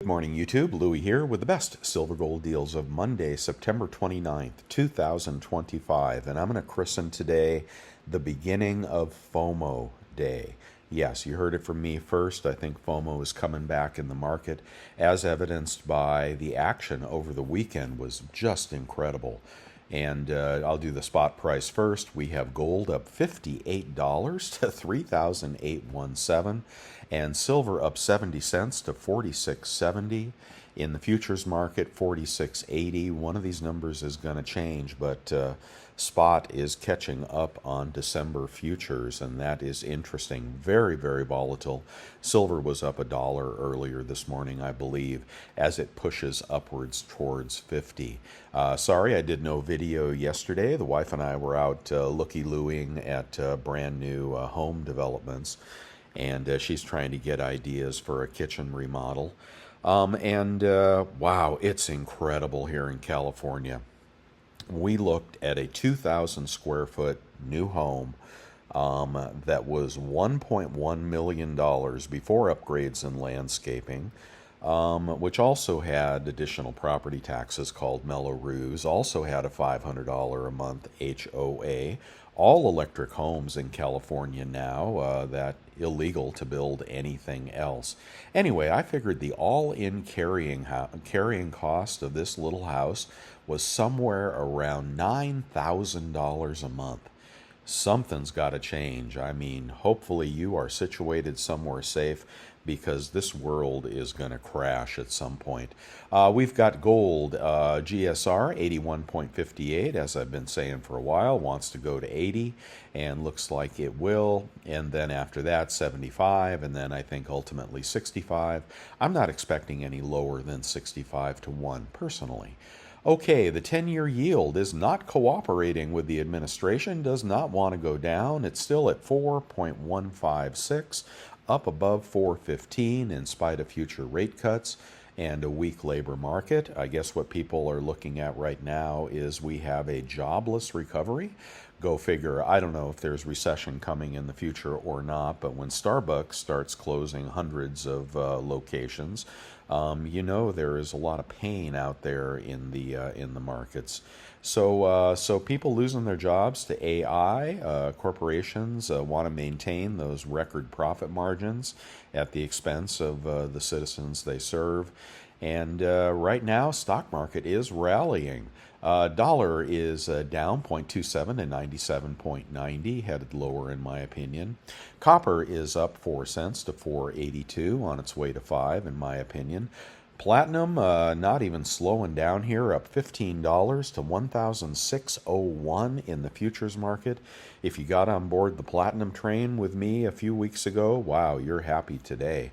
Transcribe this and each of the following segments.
Good morning, YouTube. Louie here with the best silver gold deals of Monday, September 29th, 2025. And I'm going to christen today the beginning of FOMO Day. Yes, you heard it from me first. I think FOMO is coming back in the market, as evidenced by the action over the weekend was just incredible. And I'll do the spot price first. We have gold up $58 to 3,817, and silver up 70 cents to 46.70. In the futures market, 46.80. One of these numbers is going to change, but spot is catching up on December futures, and that is interesting. Very, very volatile. Silver was up $1 earlier this morning, I believe, as it pushes upwards towards 50. Sorry, I did no video yesterday. The wife and I were out looky-looing at brand new home developments, and she's trying to get ideas for a kitchen remodel. Wow, it's incredible here in California. We looked at a 2,000 square foot new home that was $1.1 million before upgrades and landscaping, which also had additional property taxes called Mello-Roos, also had a $500 a month HOA. All electric homes in California now, that illegal to build anything else. Anyway, I figured the all-in carrying cost of this little house was somewhere around $9,000 a month. Something's got to change. I mean, hopefully you are situated somewhere safe, because this world is going to crash at some point. We've got gold, GSR 81.58, as I've been saying for a while, wants to go to 80, and looks like it will. And then after that, 75, and then I think ultimately 65. I'm not expecting any lower than 65 to 1 personally. Okay, the 10-year yield is not cooperating with the administration, does not want to go down. It's still at 4.156, up above 4.15 in spite of future rate cuts and a weak labor market. I guess what people are looking at right now is we have a jobless recovery. Go figure. I don't know if there's recession coming in the future or not, but when Starbucks starts closing hundreds of locations, you know there is a lot of pain out there in the markets. So people losing their jobs to AI, corporations want to maintain those record profit margins at the expense of the citizens they serve. And right now, stock market is rallying. Dollar is down 0.27 to 97.90, headed lower in my opinion. Copper is up 4 cents to 4.82, on its way to 5 in my opinion. Platinum, not even slowing down here, up $15 to 1,601 in the futures market. If you got on board the platinum train with me a few weeks ago, wow, you're happy today.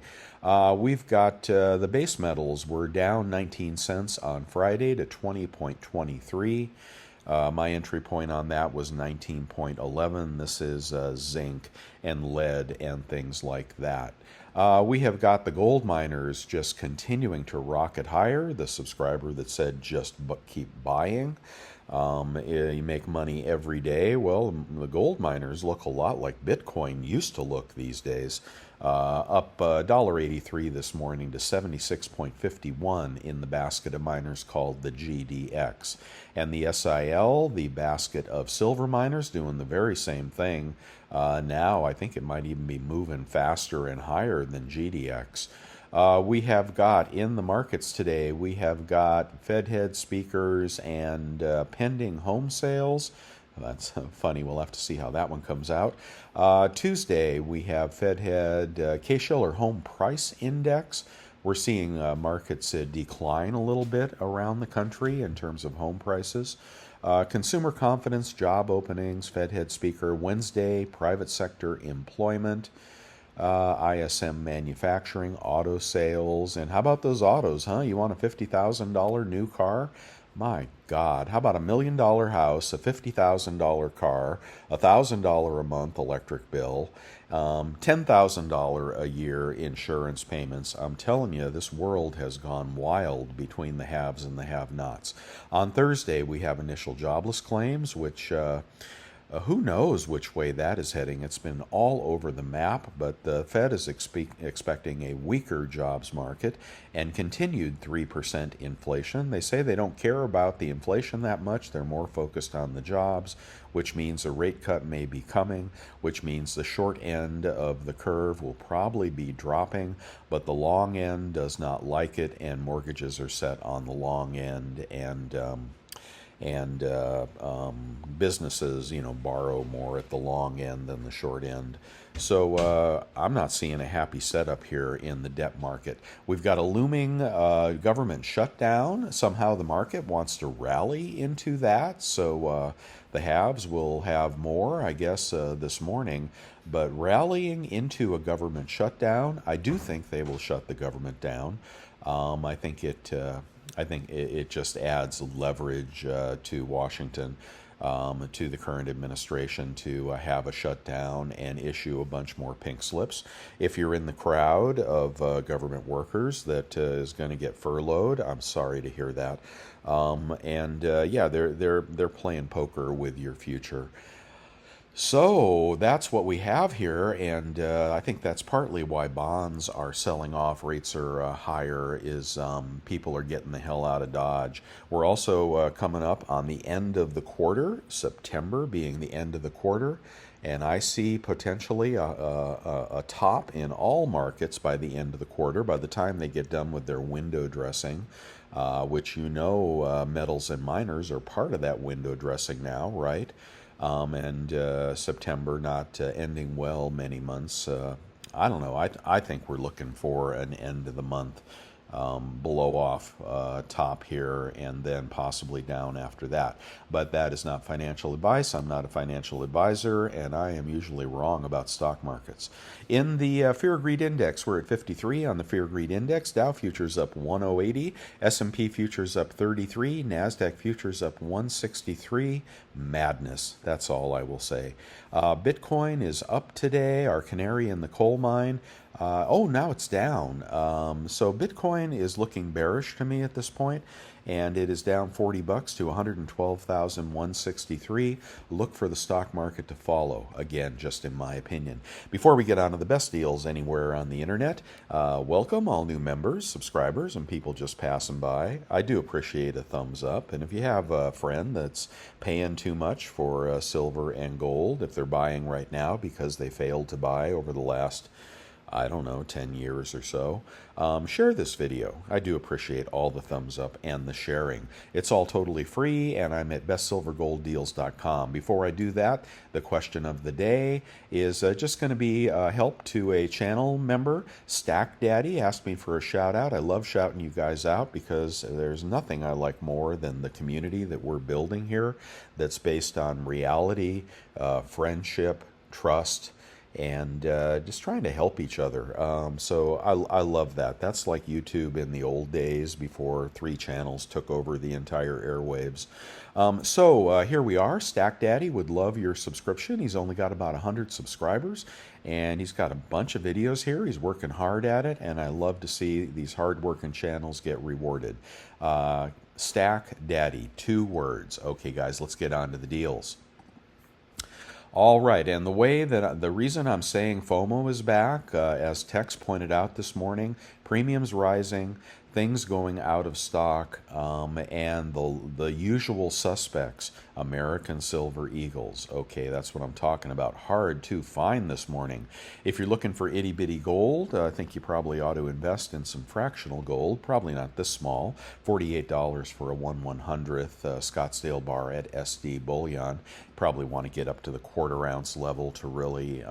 We've got the base metals were down 19 cents on Friday to 20.23. My entry point on that was 19.11. This is zinc and lead and things like that. We have got the gold miners just continuing to rocket higher. The subscriber that said just keep buying. You make money every day. Well, the gold miners look a lot like Bitcoin used to look these days. Up $1.83 this morning to 76.51 in the basket of miners called the GDX. And the SIL, the basket of silver miners, doing the very same thing. Now I think it might even be moving faster and higher than GDX. We have got in the markets today, we have got Fed head speakers and pending home sales. That's funny. We'll have to see how that one comes out. Tuesday, we have Fed head Case-Shiller Home Price Index. We're seeing markets decline a little bit around the country in terms of home prices. Consumer confidence, job openings, Fed head speaker. Wednesday, private sector employment. ISM manufacturing, auto sales. And how about those autos, huh? You want a $50,000 new car? My God, how about $1 million house, a $50,000 car, $1,000 a month electric bill, $10,000 a year insurance payments? I'm telling you, this world has gone wild between the haves and the have-nots. On Thursday, we have initial jobless claims, which Who knows which way that is heading? It's been all over the map, but the Fed is expecting a weaker jobs market and continued 3% inflation. They say they don't care about the inflation that much. They're more focused on the jobs, which means a rate cut may be coming, which means the short end of the curve will probably be dropping, but the long end does not like it, and mortgages are set on the long end, and businesses, borrow more at the long end than the short end. So I'm not seeing a happy setup here in the debt market. We've got a looming government shutdown. Somehow the market wants to rally into that. So the haves will have more, I guess, this morning. But rallying into a government shutdown, I do think they will shut the government down. I think it just adds leverage to Washington, to the current administration to have a shutdown and issue a bunch more pink slips. If you're in the crowd of government workers that is going to get furloughed, I'm sorry to hear that. Yeah, they're playing poker with your future. So that's what we have here, and I think that's partly why bonds are selling off. Rates are higher. Is people are getting the hell out of Dodge. We're also coming up on the end of the quarter, September being the end of the quarter, and I see potentially a top in all markets by the end of the quarter. By the time they get done with their window dressing, which metals and miners are part of that window dressing now, right? And September not ending well many months. I don't know. I think we're looking for an end of the month blow off top here and then possibly down after that. But that is not financial advice. I'm not a financial advisor, and I am usually wrong about stock markets. In the Fear Greed Index, we're at 53 on the Fear Greed Index. Dow futures up 1080, S&P futures up 33, NASDAQ futures up 163. Madness. That's all I will say. Bitcoin is up today, our canary in the coal mine. Now it's down. So Bitcoin is looking bearish to me at this point, and it is down $40 to 112,163. Look for the stock market to follow, again, just in my opinion. Before we get on to the best deals anywhere on the internet, welcome all new members, subscribers, and people just passing by. I do appreciate a thumbs up, and if you have a friend that's paying too much for silver and gold, if they're buying right now because they failed to buy over the last 10 years or so, share this video. I do appreciate all the thumbs up and the sharing. It's all totally free, and I'm at bestsilvergolddeals.com. Before I do that, the question of the day is just going to be help to a channel member. Stack Daddy asked me for a shout out. I love shouting you guys out because there's nothing I like more than the community that we're building here that's based on reality, friendship, trust, and just trying to help each other. So I love that. That's like YouTube in the old days before 3 channels took over the entire airwaves. Here we are. Stack Daddy would love your subscription. He's only got about 100 subscribers, and he's got a bunch of videos here. He's working hard at it, and I love to see these hard-working channels get rewarded. Stack Daddy, 2 words. Okay, guys, let's get on to the deals. All right, and the reason I'm saying FOMO is back, as Tex pointed out this morning, premiums rising, things going out of stock, and the usual suspects, American Silver Eagles. Okay, that's what I'm talking about. Hard to find this morning. If you're looking for itty bitty gold, I think you probably ought to invest in some fractional gold. Probably not this small. $48 for a 1/100th Scottsdale bar at SD Bullion. Probably want to get up to the quarter-ounce level to really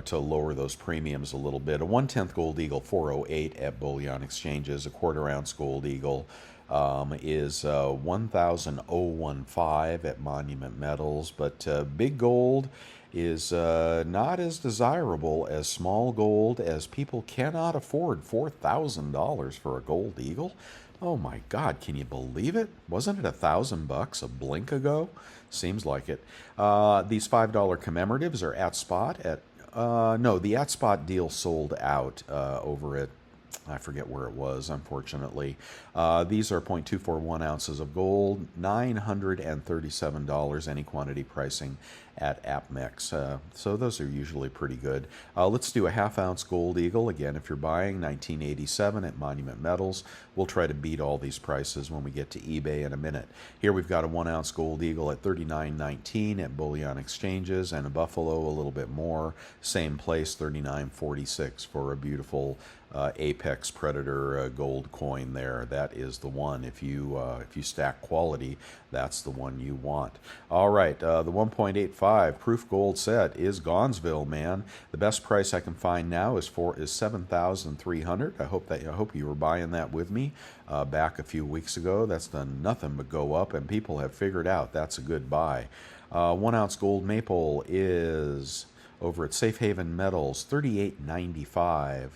to lower those premiums a little bit. A 1/10th Gold Eagle, 408 at Bullion Exchanges. A quarter-ounce Gold Eagle is 1,015 at Monument Metals. But big gold is not as desirable as small gold, as people cannot afford $4,000 for a Gold Eagle. Oh my God, can you believe it? Wasn't it $1,000 a blink ago? Seems like it. These $5 commemoratives are at spot at, no, the at spot deal sold out over at I forget where it was, unfortunately. These are 0.241 ounces of gold, $937, any quantity pricing at AppMex. So those are usually pretty good. Let's do a half-ounce gold eagle. Again, if you're buying 1987 at Monument Metals, we'll try to beat all these prices when we get to eBay in a minute. Here we've got a 1-ounce gold eagle at $39.19 at Bullion Exchanges, and a Buffalo a little bit more. Same place, $39.46 for a beautiful Apex Predator gold coin there. That is the one. If you stack quality, that's the one you want. All right, the 1.85 proof gold set is Gonzville, man. The best price I can find now is $7,300. I hope you were buying that with me back a few weeks ago. That's done nothing but go up, and people have figured out that's a good buy. 1-ounce gold maple is over at Safe Haven Metals, $38.95.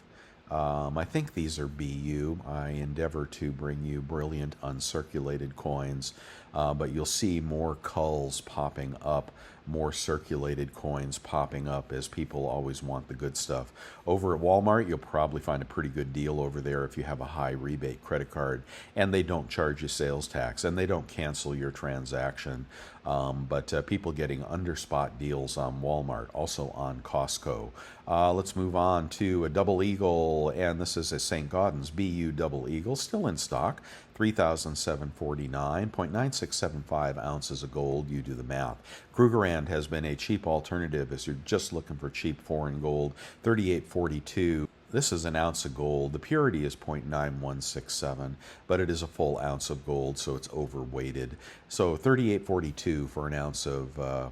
I think these are BU. I endeavor to bring you brilliant uncirculated coins, but you'll see more culls popping up, more circulated coins popping up, as people always want the good stuff. Over at Walmart, you'll probably find a pretty good deal over there if you have a high rebate credit card, and they don't charge you sales tax, and they don't cancel your transaction. But people getting under spot deals on Walmart, also on Costco. Let's move on to a Double Eagle, and this is a St. Gaudens BU Double Eagle, still in stock, $3,749, 0.9675 ounces of gold. You do the math. Krugerrand has been a cheap alternative if you're just looking for cheap foreign gold, $38.42. This is an ounce of gold. The purity is 0.9167, but it is a full ounce of gold, so it's overweighted. So $38.42 for an ounce of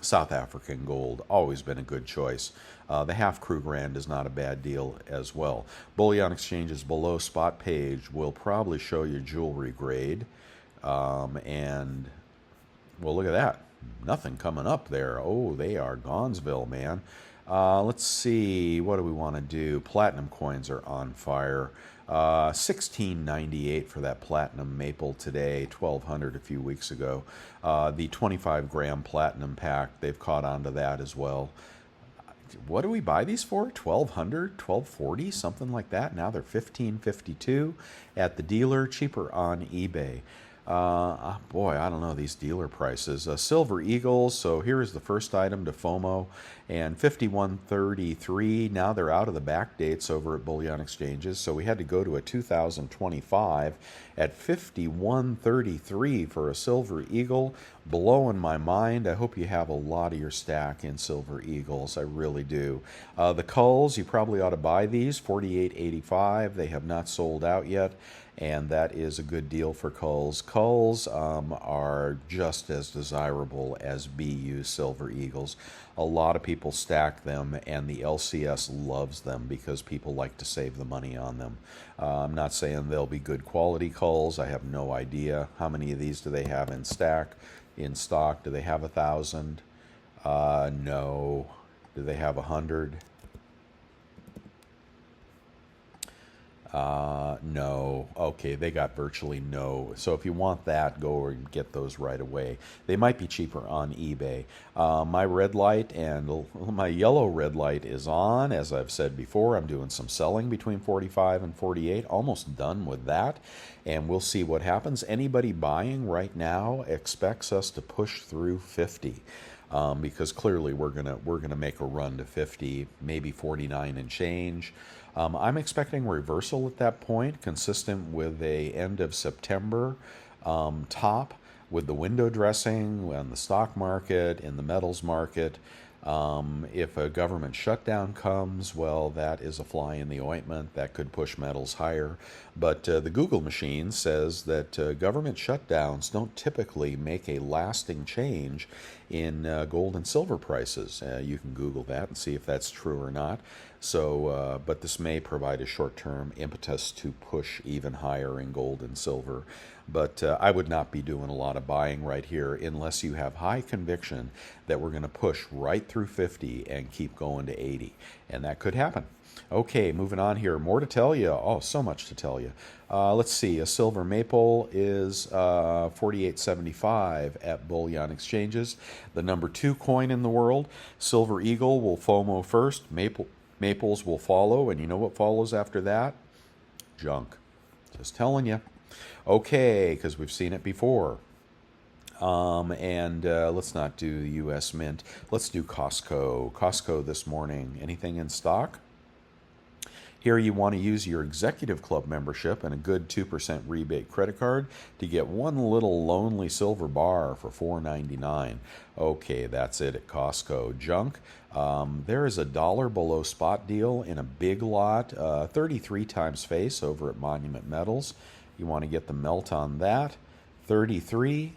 South African gold. Always been a good choice. The half Krugerrand is not a bad deal as well. Bullion Exchanges below spot page will probably show you jewelry grade. And, well, look at that. Nothing coming up there. Oh, they are Gonzville, man. Let's see, what do we want to do? Platinum coins are on fire. $16.98 for that platinum maple today, $1,200 a few weeks ago. The 25-gram platinum pack, they've caught on to that as well. What do we buy these for? $1,200, $1,240, something like that. Now they're $1,552 at the dealer, cheaper on eBay. Boy, I don't know these dealer prices. Silver Eagles, so here is the first item to FOMO, and $51.33. Now they're out of the back dates over at Bullion Exchanges, so we had to go to a 2025 at $51.33 for a Silver Eagle. Blowing my mind. I hope you have a lot of your stack in Silver Eagles. I really do. The culls, you probably ought to buy these, $48.85. They have not sold out yet, and that is a good deal for culls. Culls are just as desirable as BU Silver Eagles. A lot of people stack them, and the LCS loves them because people like to save the money on them. I'm not saying they'll be good quality culls. I have no idea. How many of these do they have in stock? Do they have 1,000? No. Do they have 100? No. Okay, they got virtually no. So if you want that, go and get those right away. They might be cheaper on eBay. My red light and my yellow red light is on. As I've said before, I'm doing some selling between 45 and 48. Almost done with that. And we'll see what happens. Anybody buying right now expects us to push through 50. Because clearly we're gonna make a run to 50, maybe 49 and change. I'm expecting reversal at that point, consistent with a end of September top, with the window dressing on the stock market, in the metals market. If a government shutdown comes, well, that is a fly in the ointment. That could push metals higher. But the Google machine says that government shutdowns don't typically make a lasting change in gold and silver prices. You can Google that and see if that's true or not. So, but this may provide a short-term impetus to push even higher in gold and silver. But I would not be doing a lot of buying right here unless you have high conviction that we're going to push right through 50 and keep going to 80. And that could happen. Okay, moving on here. More to tell you. Oh, so much to tell you. Let's see. A silver maple is $48.75 at Bullion Exchanges. The number 2 coin in the world. Silver Eagle will FOMO first. Maples will follow. And you know what follows after that? Junk. Just telling you. Okay, because we've seen it before. And let's not do the U.S. Mint. Let's do Costco. Costco this morning. Anything in stock? Here you want to use your Executive Club membership and a good 2% rebate credit card to get one little lonely silver bar for $4.99. Okay, that's it at Costco. Junk. There is a dollar below spot deal in a big lot, 33 times face over at Monument Metals. You want to get the melt on that. 33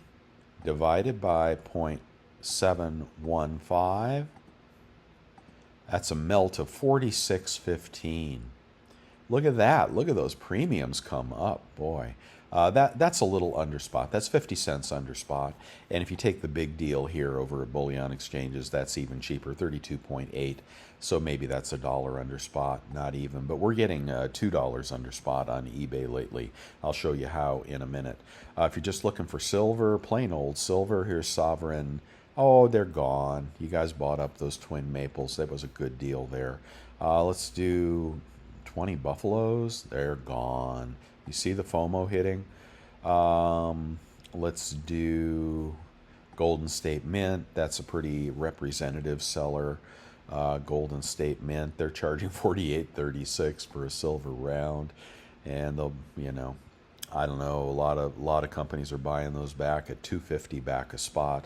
divided by 0.715. That's a melt of 46.15. Look at that. Look at those premiums come up, boy. That's a little under spot. That's 50 cents under spot. And if you take the big deal here over at Bullion Exchanges, that's even cheaper, 32.8. So maybe that's $1 under spot, not even. But we're getting $2 under spot on eBay lately. I'll show you how in a minute. If you're just looking for silver, plain old silver, here's Sovereign. Oh, they're gone. You guys bought up those twin maples. That was a good deal there. Let's do 20 buffaloes. They're gone. You see the FOMO hitting? Let's do Golden State Mint. That's a pretty representative seller. Golden State Mint. They're charging $48.36 for a silver round, and they'll, I don't know. A lot of companies are buying those back at $2.50 back a spot.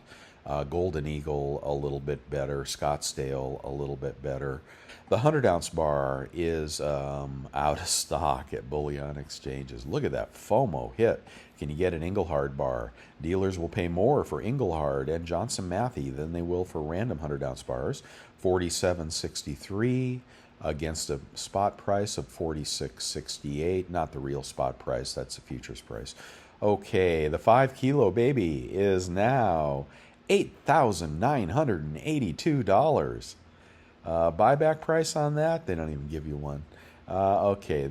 Golden Eagle a little bit better. Scottsdale a little bit better. The 100-ounce bar is out of stock at Bullion Exchanges. Look at that FOMO hit. Can you get an Engelhard bar? Dealers will pay more for Engelhard and Johnson Matthey than they will for random 100-ounce bars. $47.63 against a spot price of $46.68. Not the real spot price. That's the futures price. Okay, the 5-kilo baby is now $8,982. Buyback price on that? They don't even give you one. Okay,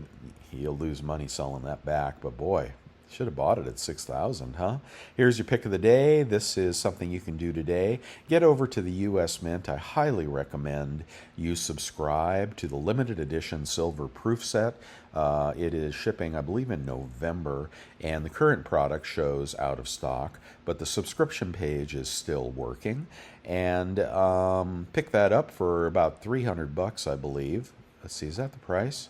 you'll lose money selling that back, but boy, should have bought it at $6,000, huh? Here's your pick of the day. This is something you can do today. Get over to the U.S. Mint. I highly recommend you subscribe to the limited edition silver proof set. It is shipping, I believe, in November, and the current product shows out of stock, but the subscription page is still working. And pick that up for about $300, I believe. Let's see, is that the price?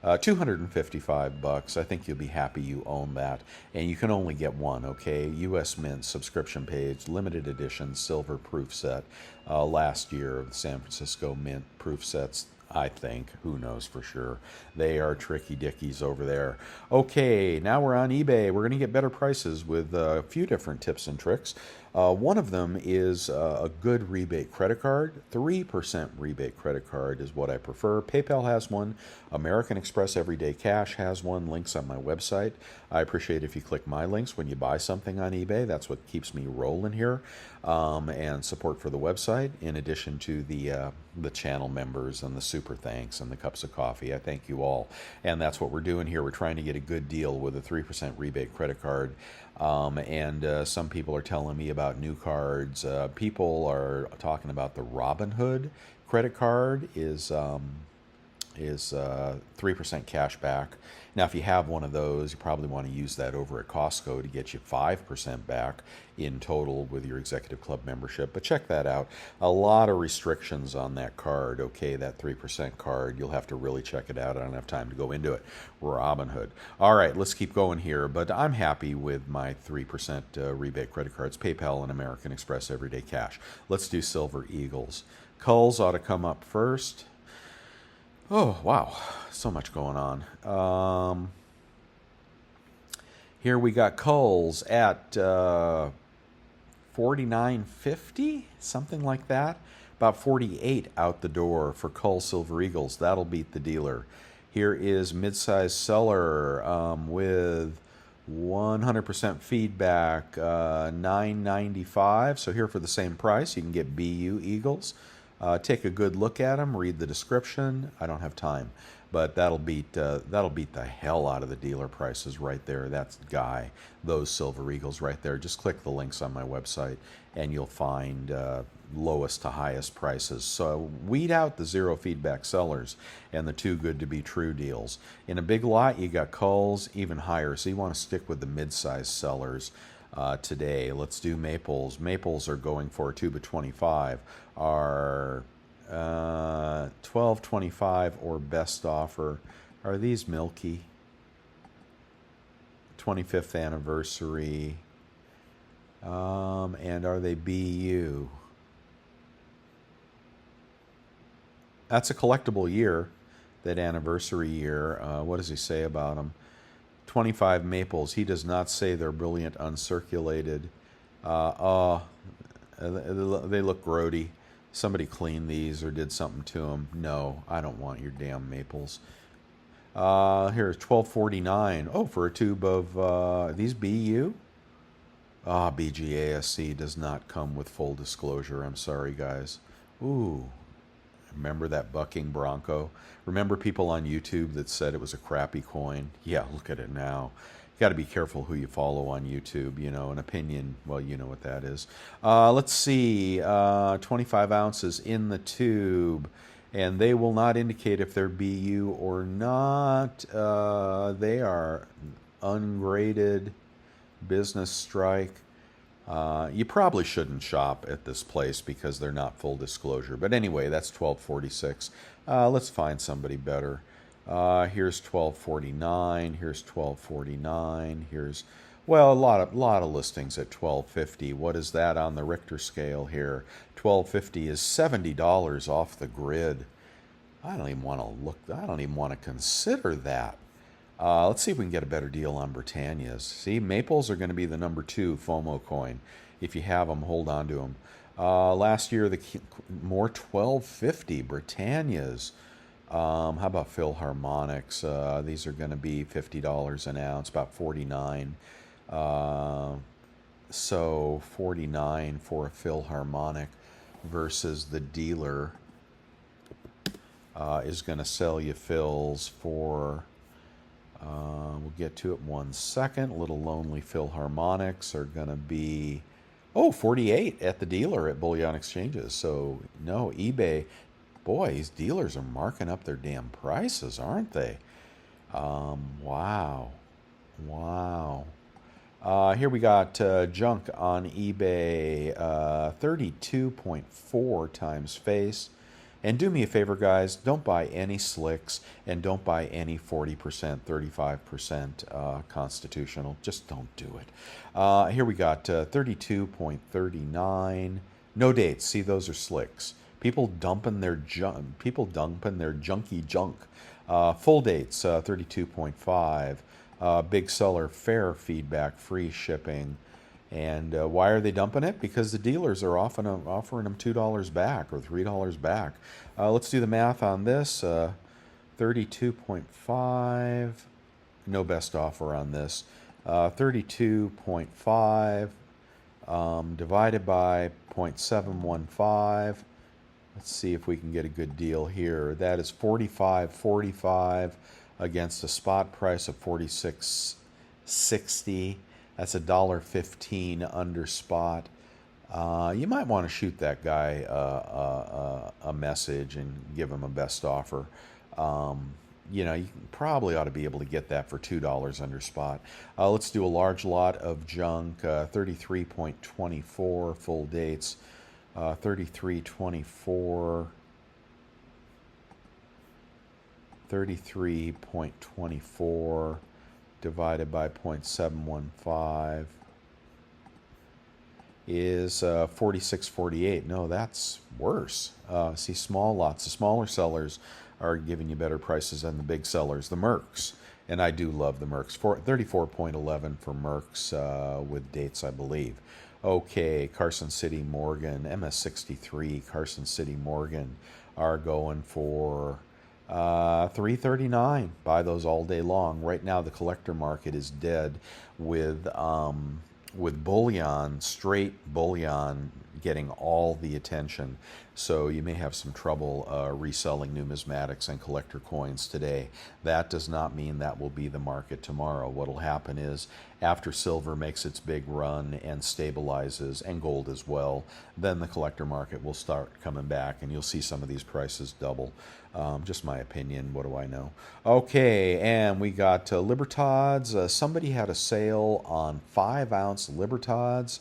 $255. I think you'll be happy you own that. And you can only get one, okay? U.S. Mint subscription page, limited edition silver proof set. Last year, the San Francisco Mint proof sets, I think. Who knows for sure. They are tricky dickies over there. Okay, now we're on eBay. We're going to get better prices with a few different tips and tricks. One of them is a good rebate credit card. 3% rebate credit card is what I prefer. PayPal has one. American Express Everyday Cash has one. Links on my website. I appreciate if you click my links when you buy something on eBay. That's what keeps me rolling here. And support for the website, in addition to the channel members and the super thanks and the cups of coffee. I thank you all. And that's what we're doing here. We're trying to get a good deal with a 3% rebate credit card. And some people are telling me about new cards. People are talking about the Robinhood credit card is 3% cash back. Now, if you have one of those, you probably want to use that over at Costco to get you 5% back in total with your Executive Club membership. But check that out. A lot of restrictions on that card, okay, that 3% card. You'll have to really check it out. I don't have time to go into it. Robinhood. All right, let's keep going here. But I'm happy with my 3% rebate credit cards, PayPal and American Express Everyday Cash. Let's do Silver Eagles. Culls ought to come up first. Oh, wow. So much going on. Here we got Culls at $49.50, something like that. About $48 out the door for Cull Silver Eagles. That'll beat the dealer. Here is midsize seller with 100% feedback, $9.95. So here for the same price, you can get BU Eagles. Take a good look at them. Read the description. I don't have time, but that'll beat the hell out of the dealer prices right there. That's Guy. Those Silver Eagles right there. Just click the links on my website, and you'll find lowest to highest prices. So weed out the zero feedback sellers and the too good to be true deals. In a big lot, you got culls even higher. So you want to stick with the mid-sized sellers today. Let's do maples. Maples are going for a tube of 25. Are 12.25 or best offer. Are these milky? 25th anniversary. And are they BU? That's a collectible year, that anniversary year. What does he say about them? 25 maples. He does not say they're brilliant uncirculated. They look grody. Somebody cleaned these or did something to them. No, I don't want your damn maples. Here's 12.49. Oh, for a tube of these BU. BGASC does not come with full disclosure. I'm sorry, guys. Ooh, remember that bucking Bronco? Remember people on YouTube that said it was a crappy coin? Yeah, look at it now. You got to be careful who you follow on YouTube. You know, an opinion, well, you know what that is. Let's see, 25 ounces in the tube. And they will not indicate if they're BU or not. They are ungraded. Business strike. You probably shouldn't shop at this place because they're not full disclosure. But anyway, that's 12.46. Let's find somebody better. Here's 12.49. Here's 12.49. Here's, well, a lot of listings at 12.50. What is that on the Richter scale here? 12.50 is $70 off the grid. I don't even want to look. I don't even want to consider that. Let's see if we can get a better deal on Britannias. See, maples are going to be the number 2 FOMO coin. If you have them, hold on to them. Last year, more 12.50 Britannias. How about Philharmonics? These are going to be $50 an ounce, about 49. So 49 for a Philharmonic versus the dealer is going to sell you fills for. We'll get to it in 1 second. Little lonely Philharmonics are going to be, 48 at the dealer at Bullion exchanges. So, no, eBay, boy, these dealers are marking up their damn prices, aren't they? Wow. Here we got junk on eBay, 32.4 times face. And do me a favor, guys, don't buy any slicks and don't buy any 40%, 35% constitutional. Just don't do it. Here we got 32.39. No dates. See, those are slicks. People dumping their junk. People dumping their junky junk. Full dates, 32.5. Big seller, fair feedback, free shipping. And why are they dumping it? Because the dealers are often offering them $2 back or $3 back. Let's do the math on this. 32.5. No best offer on this. 32.5 divided by 0.715. Let's see if we can get a good deal here. That is 45.45 against a spot price of 46.60. That's $1.15 under spot. You might want to shoot that guy a message and give him a best offer. You probably ought to be able to get that for $2 under spot. Let's do a large lot of junk, 33.24 full dates, 33.24, 33.24. divided by 0.715 is 46.48. No, that's worse. See, small lots. The smaller sellers are giving you better prices than the big sellers, the Mercs. And I do love the Mercs. 34.11 for Mercs with dates, I believe. Okay, Carson City Morgan, MS63, Carson City Morgan are going for $3.39. Buy those all day long. Right now, the collector market is dead with bullion, straight bullion, getting all the attention. So you may have some trouble reselling numismatics and collector coins today. That does not mean that will be the market tomorrow. What will happen is after silver makes its big run and stabilizes, and gold as well, then the collector market will start coming back and you'll see some of these prices double. Just my opinion. What do I know? Okay, and we got Libertads. Somebody had a sale on 5-ounce Libertads.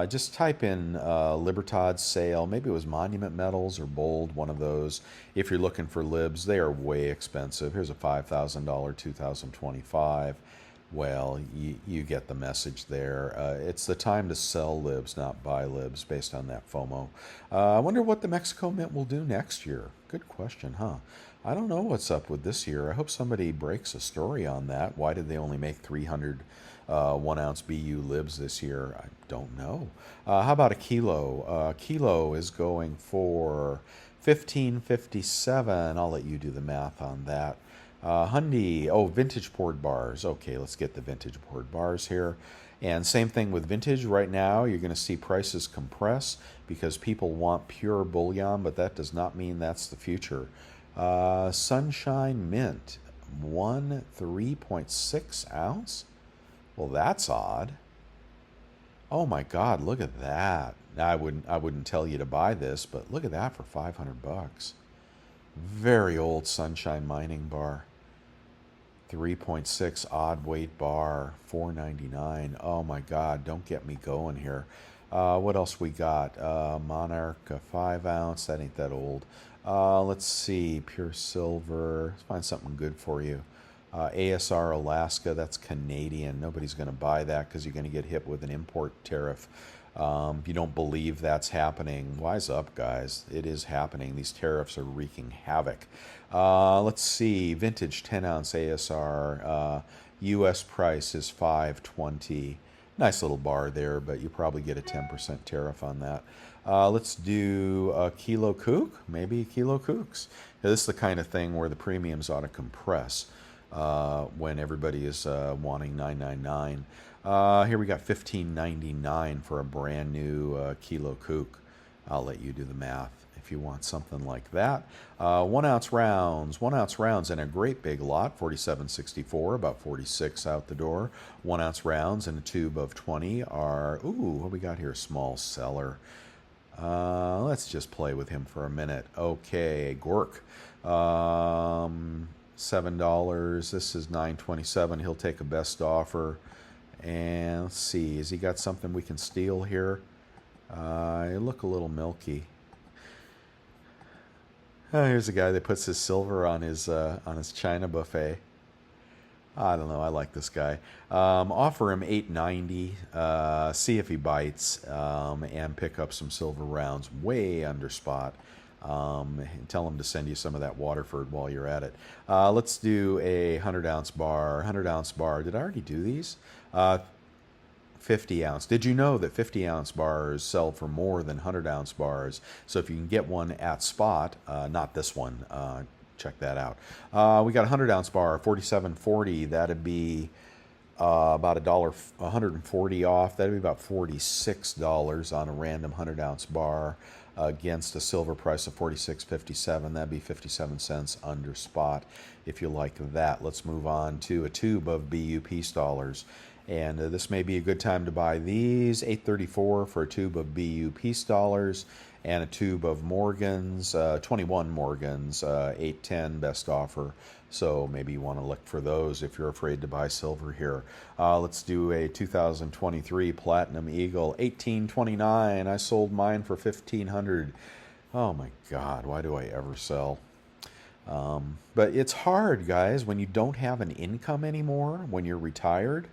Just type in Libertad sale. Maybe it was Monument Metals or Bold, one of those. If you're looking for libs, they are way expensive. Here's a $5,000 2025. Well, you get the message there. It's the time to sell libs, not buy libs, based on that FOMO. I wonder what the Mexico Mint will do next year. Good question, huh? I don't know what's up with this year. I hope somebody breaks a story on that. Why did they only make 300 1-ounce BU libs this year? I don't know. How about a kilo? Kilo is going for $15.57. I'll let you do the math on that. Hundy, vintage poured bars. Okay, let's get the vintage poured bars here. And same thing with vintage. Right now, you're going to see prices compress because people want pure bullion, but that does not mean that's the future. Sunshine Mint, 3.6 ounce. Well, that's odd. Oh my God, look at that. Now, I wouldn't tell you to buy this, but look at that for $500. Very old Sunshine Mining bar. 3.6 odd weight bar, $4.99. Oh my God, don't get me going here. What else we got? Monarch 5-ounce. That ain't that old. Let's see. Pure silver. Let's find something good for you. ASR Alaska. That's Canadian. Nobody's going to buy that because you're going to get hit with an import tariff. If you don't believe that's happening, wise up, guys. It is happening. These tariffs are wreaking havoc. Let's see. Vintage 10-ounce ASR. U.S. price is $5.20. Nice little bar there, but you probably get a 10% tariff on that. Let's do a kilo kook, maybe kilo kooks. Now, this is the kind of thing where the premiums ought to compress when everybody is wanting $9.99. Here we got $15.99 for a brand new kilo kook. I'll let you do the math if you want something like that. 1-ounce rounds, 1-ounce rounds in a great big lot, $47.64, about 46 out the door. 1-ounce rounds in a tube of 20 are, what do we got here? Small seller. Let's just play with him for a minute. Okay, Gork. $7. This is $9.27. He'll take a best offer. And let's see, has he got something we can steal here? You look a little milky. Here's a guy that puts his silver on his China buffet. I don't know. I like this guy. Offer him $8.90. See if he bites, and pick up some silver rounds way under spot. Tell him to send you some of that Waterford while you're at it. Let's do a 100-ounce bar. 100-ounce bar. Did I already do these? 50-ounce. Did you know that 50-ounce bars sell for more than 100-ounce bars? So if you can get one at spot, not this one, check that out. We got a 100-ounce bar, $47.40. That'd be about $140 off. That'd be about $46 on a random 100-ounce bar against a silver price of $46.57. That'd be 57 cents under spot if you like that. Let's move on to a tube of BU Peace dollars. And this may be a good time to buy these. $8.34 for a tube of BU Peace dollars and a tube of Morgans, 21 Morgans, $8.10 best offer. So maybe you want to look for those if you're afraid to buy silver here. Let's do a 2023 Platinum Eagle, $18.29. I sold mine for $1,500. Oh my God, why do I ever sell? But it's hard, guys, when you don't have an income anymore, when you're retired.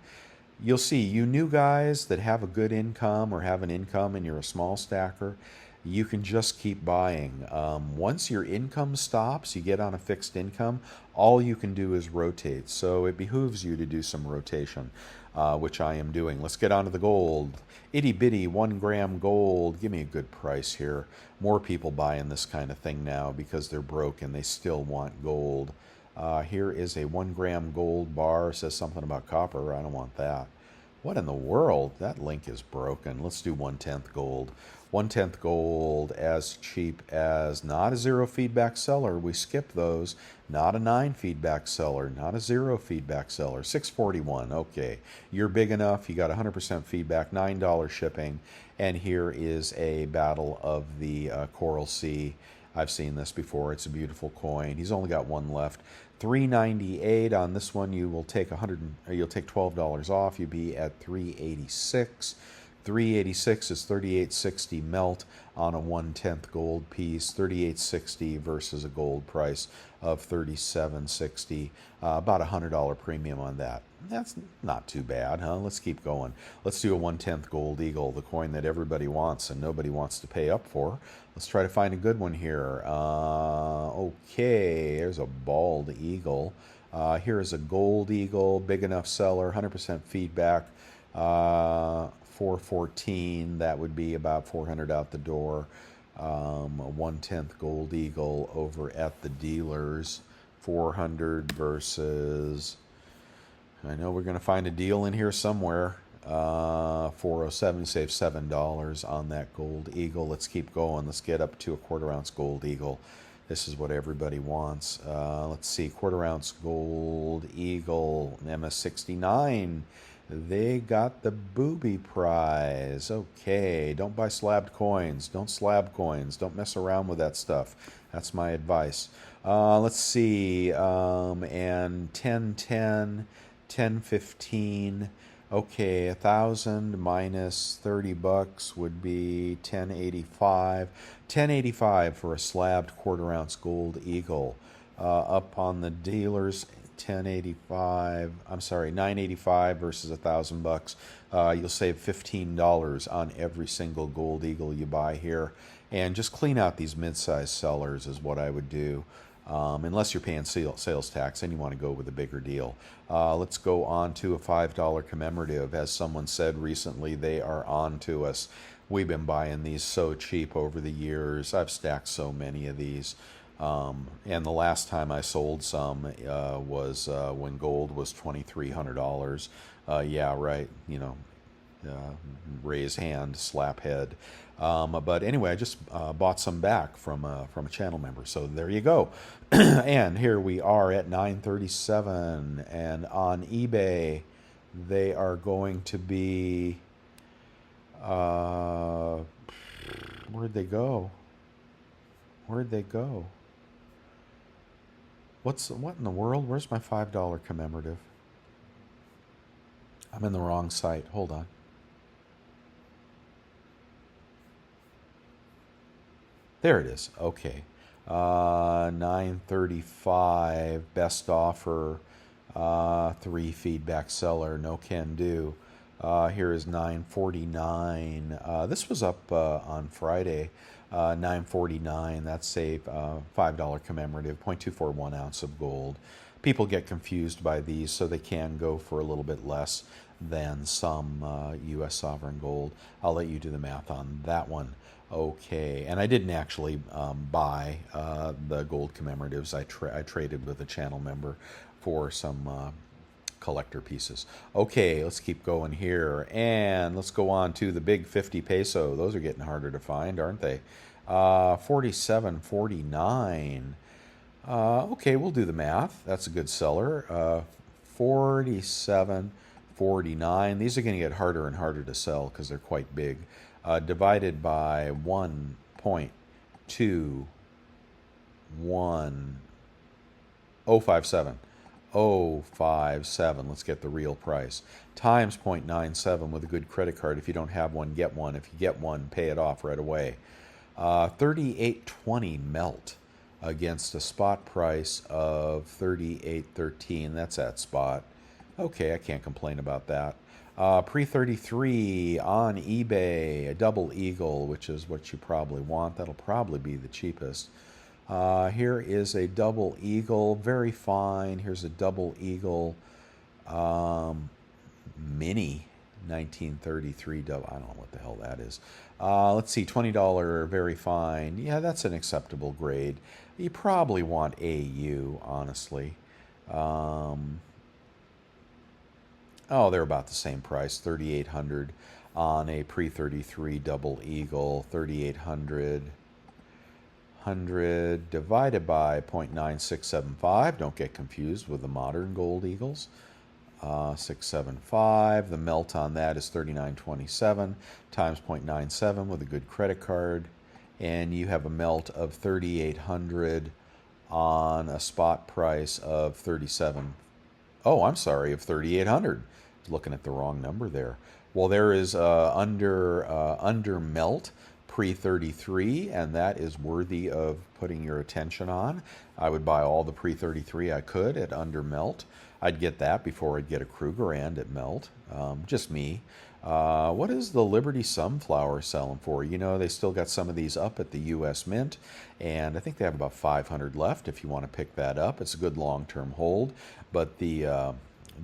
You'll see, you new guys that have a good income or have an income and you're a small stacker, you can just keep buying. Once your income stops, you get on a fixed income, all you can do is rotate. So it behooves you to do some rotation, which I am doing. Let's get on to the gold. Itty bitty 1 gram gold. Give me a good price here. More people buying this kind of thing now because they're broke and they still want gold. Here is a 1 gram gold bar. It says something about copper. I don't want that. What in the world? That link is broken. Let's do 1/10 gold. 1/10 gold as cheap as not a zero feedback seller. We skip those. Not a 9 feedback seller. Not a zero feedback seller. 641. Okay. You're big enough. You got 100% feedback. $9 shipping. And here is a battle of the Coral Sea. I've seen this before. It's a beautiful coin. He's only got one left. 398 on this one. You will take you'll take $12 off. You'll be at 386. 386 is 38.60 melt on a 1/10 gold piece. 38.60 versus a gold price of 37.60. About $100 premium on that. That's not too bad, huh? Let's keep going. Let's do a 1/10 gold eagle, the coin that everybody wants and nobody wants to pay up for. Let's try to find a good one here. Okay, there's a bald eagle. Here is a gold eagle, big enough seller, 100% feedback. 414, that would be about 400 out the door. A 1/10 gold eagle over at the dealers, 400 versus, I know we're going to find a deal in here somewhere. 407, save $7 on that gold eagle. Let's keep going. Let's get up to a 1/4 ounce gold eagle. This is what everybody wants. Let's see, 1/4 ounce gold eagle, MS69. They got the booby prize. Okay, don't buy slabbed coins. Don't slab coins. Don't mess around with that stuff. That's my advice. Let's see, and 1010, 1015. Okay, 1,000 minus $30 would be 1085. 1085 for a slabbed 1/4 ounce gold eagle. Up on the dealers, 1085. I'm sorry, 985 versus $1,000. You'll save $15 on every single gold eagle you buy here, and just clean out these mid-sized sellers is what I would do. Unless you're paying sales tax and you want to go with a bigger deal. Let's go on to a $5 commemorative. As someone said recently, they are on to us. We've been buying these so cheap over the years. I've stacked so many of these. And the last time I sold some was when gold was $2,300. Yeah, right. You know, raise hand, slap head. But anyway, I just bought some back from a channel member. So there you go. And here we are at 937, and on eBay, they are going to be. Where'd they go? Where'd they go? What in the world? Where's my $5 commemorative? I'm in the wrong site. Hold on. There it is. Okay. 935, best offer, 3 feedback seller, no can do. Here is 949. This was up on Friday. 949. That's a $5 commemorative, 0.241 ounce of gold. People get confused by these, so they can go for a little bit less than some U.S. sovereign gold. I'll let you do the math on that one. Okay, and I didn't actually buy the gold commemoratives. I traded with a channel member for some collector pieces. Okay, let's keep going here, and let's go on to the big 50 peso. Those are getting harder to find, aren't they? 47.49. Okay, we'll do the math. That's a good seller. 47.49. These are going to get harder and harder to sell because they're quite big. Divided by 1.21057. 057. Let's get the real price. Times 0.97 with a good credit card. If you don't have one, get one. If you get one, pay it off right away. 38.20 melt against a spot price of 38.13. That's at spot. Okay, I can't complain about that. Pre-33 on eBay, a double eagle, which is what you probably want. That'll probably be the cheapest. Here is a double eagle, very fine. Here's a double eagle mini 1933 double. I don't know what the hell that is. Let's see, $20 very fine. Yeah, that's an acceptable grade. You probably want AU, honestly. Oh, they're about the same price, 3,800 on a pre-33 double eagle, 3,800 divided by 0.9675. Don't get confused with the modern gold eagles. 675. The melt on that is 39.27 times 0.97 with a good credit card, and you have a melt of 3,800 on a spot price of 37. Oh, I'm sorry, of 3,800. I was looking at the wrong number there. Well, there is under melt pre-33, and that is worthy of putting your attention on. I would buy all the pre-33 I could at under melt. I'd get that before I'd get a Krugerrand at melt. Just me. What is the Liberty Sunflower selling for? You know, they still got some of these up at the U.S. Mint, and I think they have about 500 left if you want to pick that up. It's a good long-term hold, but the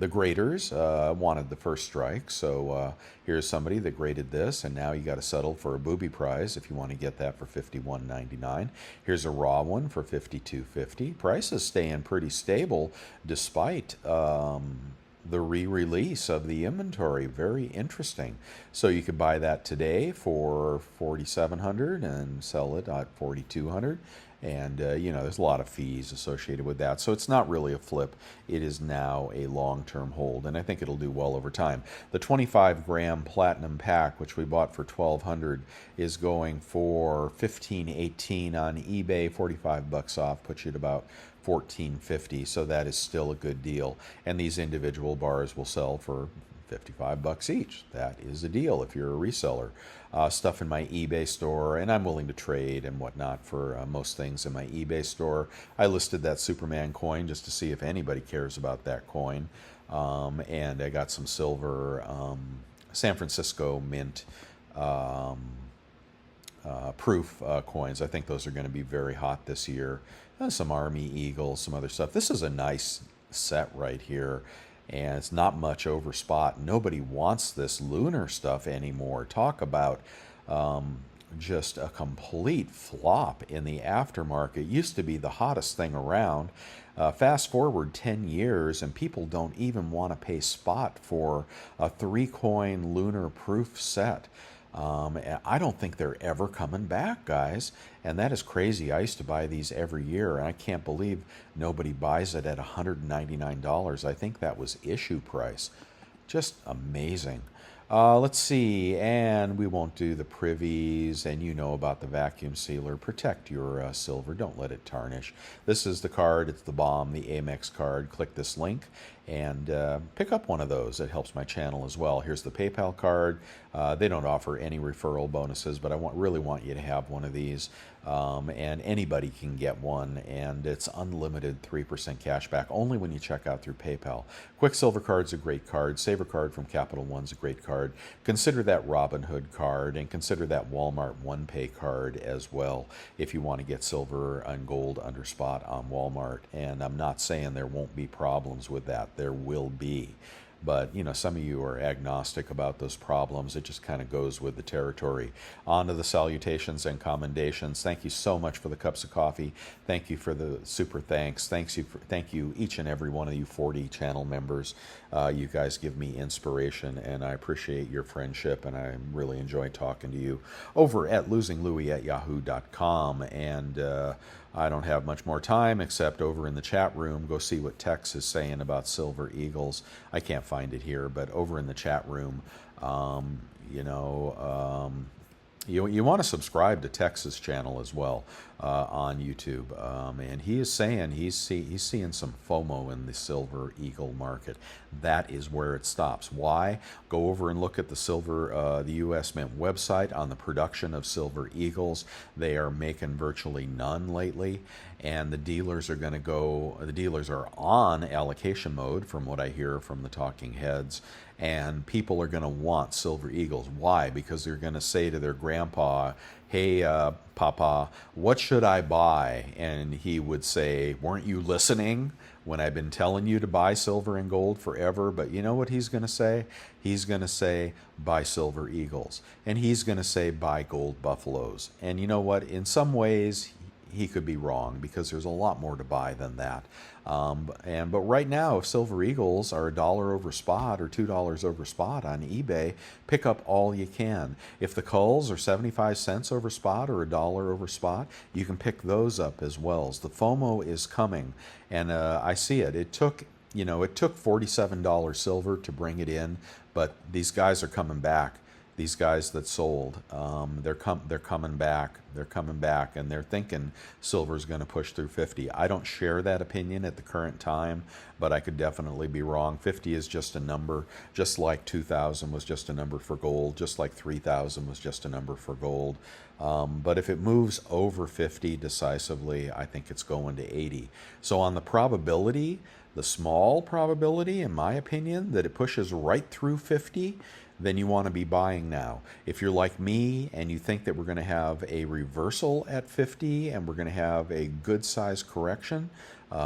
graders wanted the first strike, so here's somebody that graded this, and now you got to settle for a booby prize if you want to get that for $51.99. Here's a raw one for $52.50. Prices staying pretty stable despite the re-release of the inventory. Very interesting. So you could buy that today for $4,700 and sell it at $4,200. And, you know, there's a lot of fees associated with that. So it's not really a flip. It is now a long-term hold, and I think it'll do well over time. The 25-gram platinum pack, which we bought for $1,200, is going for $15.18 on eBay, $45 off, puts you at about $14.50. So that is still a good deal. And these individual bars will sell for $55 each. That is a deal if you're a reseller. Stuff in my eBay store, and I'm willing to trade and whatnot for most things in my eBay store. I listed that Superman coin just to see if anybody cares about that coin. And I got some silver San Francisco Mint proof coins. I think those are going to be very hot this year. Some Army Eagles, some other stuff. This is a nice set right here, and it's not much over spot. Nobody wants this lunar stuff anymore. Talk about just a complete flop in the aftermarket. It used to be the hottest thing around. Fast forward 10 years, and people don't even want to pay spot for a 3-coin lunar proof set. I don't think they're ever coming back, guys. And that is crazy. I used to buy these every year, and I can't believe nobody buys it at $199. I think that was issue price. Just amazing. Let's see, and we won't do the privies, and you know about the vacuum sealer. Protect your silver. Don't let it tarnish. This is the card. It's the bomb, the Amex card. Click this link and pick up one of those. It helps my channel as well. Here's the PayPal card. They don't offer any referral bonuses, but I really want you to have one of these. And anybody can get one, and it's unlimited 3% cash back only when you check out through PayPal. Quicksilver card's a great card. Saver card from Capital One's a great card. Consider that Robinhood card, and consider that Walmart OnePay card as well if you want to get silver and gold under spot on Walmart. And I'm not saying there won't be problems with that. There will be. But, you know, some of you are agnostic about those problems. It just kind of goes with the territory. On to the salutations and commendations. Thank you so much for the cups of coffee. Thank you for the super thanks. Thank you, each and every one of you 40 channel members. You guys give me inspiration, and I appreciate your friendship, and I really enjoy talking to you over at losinglouis@yahoo.com. And I don't have much more time except over in the chat room. Go see what Tex is saying about Silver Eagles. I can't find it here, but over in the chat room, you want to subscribe to Tex's channel as well on YouTube. And he is saying he's seeing some FOMO in the Silver Eagle market. That is where it stops. Why? Go over and look at the U.S. Mint website on the production of Silver Eagles. They are making virtually none lately. And the dealers are on allocation mode from what I hear from the talking heads. And people are going to want Silver Eagles. Why? Because they're going to say to their grandpa, hey, Papa, what should I buy? And he would say, weren't you listening when I've been telling you to buy silver and gold forever? But you know what he's going to say? He's going to say, buy Silver Eagles. And he's going to say, buy gold buffaloes. And you know what? In some ways, he could be wrong, because there's a lot more to buy than that. But right now, if Silver Eagles are $1 over spot or $2 over spot on eBay, pick up all you can. If the culls are 75 cents over spot or $1 over spot, you can pick those up as well. The FOMO is coming, and I see it. It took $47 silver to bring it in, but these guys are coming back. These guys that sold, they're coming back. They're coming back, and they're thinking silver's going to push through 50. I don't share that opinion at the current time, but I could definitely be wrong. 50 is just a number, just like 2,000 was just a number for gold, just like 3,000 was just a number for gold. But if it moves over 50 decisively, I think it's going to 80. So on the probability, the small probability, in my opinion, that it pushes right through 50, then you want to be buying now. If you're like me and you think that we're going to have a reversal at 50 and we're going to have a good size correction,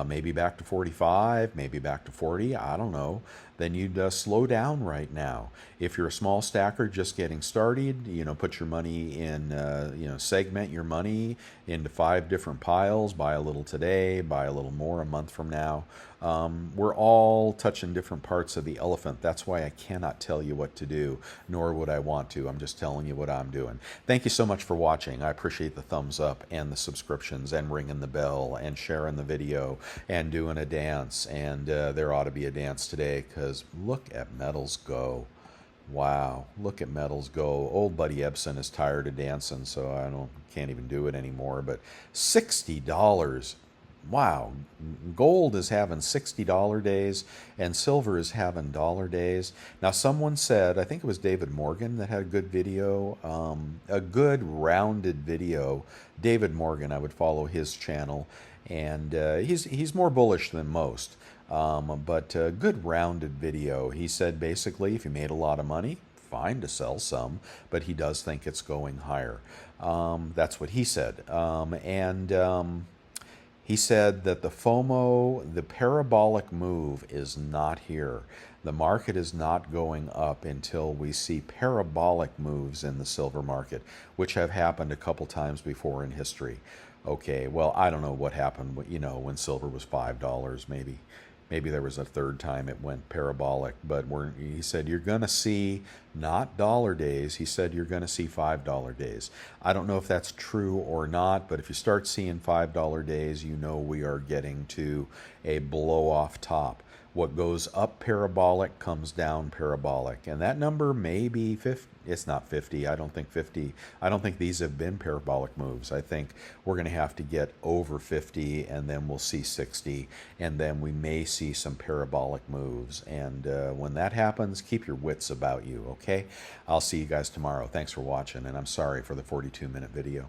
maybe back to 45, maybe back to 40, I don't know, then you'd slow down right now. If you're a small stacker just getting started, put your money in, segment your money into 5 different piles, buy a little today, buy a little more a month from now. We're all touching different parts of the elephant. That's why I cannot tell you what to do, nor would I want to. I'm just telling you what I'm doing. Thank you so much for watching. I appreciate the thumbs up and the subscriptions and ringing the bell and sharing the video and doing a dance. And there ought to be a dance today, because look at metals go. Wow, look at metals go. Old buddy Ebsen is tired of dancing, so can't even do it anymore. But $60. Wow, gold is having $60 days and silver is having dollar days. Now, someone said, I think it was David Morgan that had a good video, a good rounded video. David Morgan, I would follow his channel, and he's more bullish than most, but a good rounded video. He said basically, if you made a lot of money, fine to sell some, but he does think it's going higher. That's what he said, he said that the FOMO, the parabolic move, is not here. The market is not going up until we see parabolic moves in the silver market, which have happened a couple times before in history. Okay, well, I don't know what happened, when silver was $5, maybe. Maybe there was a third time it went parabolic, but he said you're going to see not dollar days. He said you're going to see $5 days. I don't know if that's true or not, but if you start seeing $5 days, we are getting to a blow-off top. What goes up parabolic comes down parabolic, and that number may be 50. It's not 50. I don't think 50. I don't think these have been parabolic moves. I think we're going to have to get over 50, and then we'll see 60, and then we may see some parabolic moves. And when that happens, keep your wits about you, okay? I'll see you guys tomorrow. Thanks for watching, and I'm sorry for the 42-minute video.